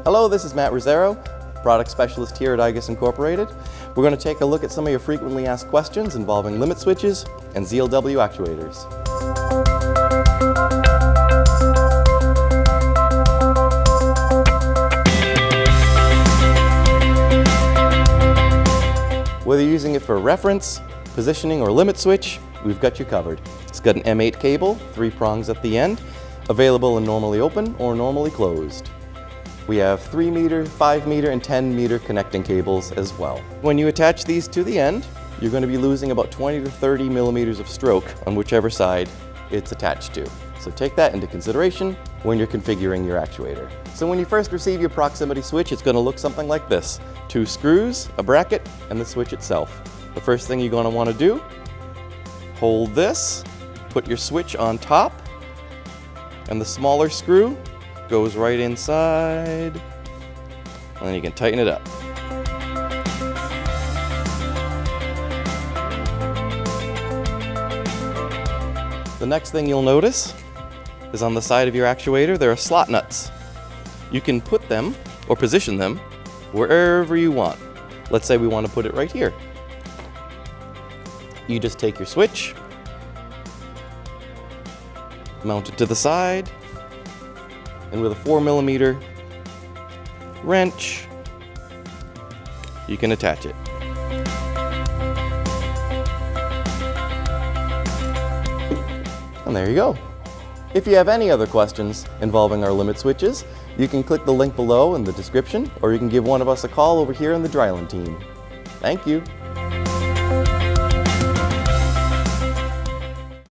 Hello, this is Matt Rozzero, Product Specialist here at igus Incorporated. We're going to take a look at some of your frequently asked questions involving limit switches and ZLW actuators. Whether you're using it for reference, positioning, or limit switch, we've got you covered. It's got an M8 cable, 3 prongs at the end, available in normally open or normally closed. We have 3 meter, 5 meter, and 10 meter connecting cables as well. When you attach these to the end, you're going to be losing about 20 to 30 millimeters of stroke on whichever side it's attached to. So take that into consideration when you're configuring your actuator. So when you first receive your proximity switch, it's going to look something like this. 2 screws, a bracket, and the switch itself. The first thing you're going to want to do, hold this, put your switch on top, and the smaller screw goes right inside, and then you can tighten it up. The next thing you'll notice is on the side of your actuator there are slot nuts. You can put them or position them wherever you want. Let's say we want to put it right here. You just take your switch, mount it to the side, and with a 4mm wrench, you can attach it. And there you go. If you have any other questions involving our limit switches, you can click the link below in the description, or you can give one of us a call over here in the drylin team. Thank you.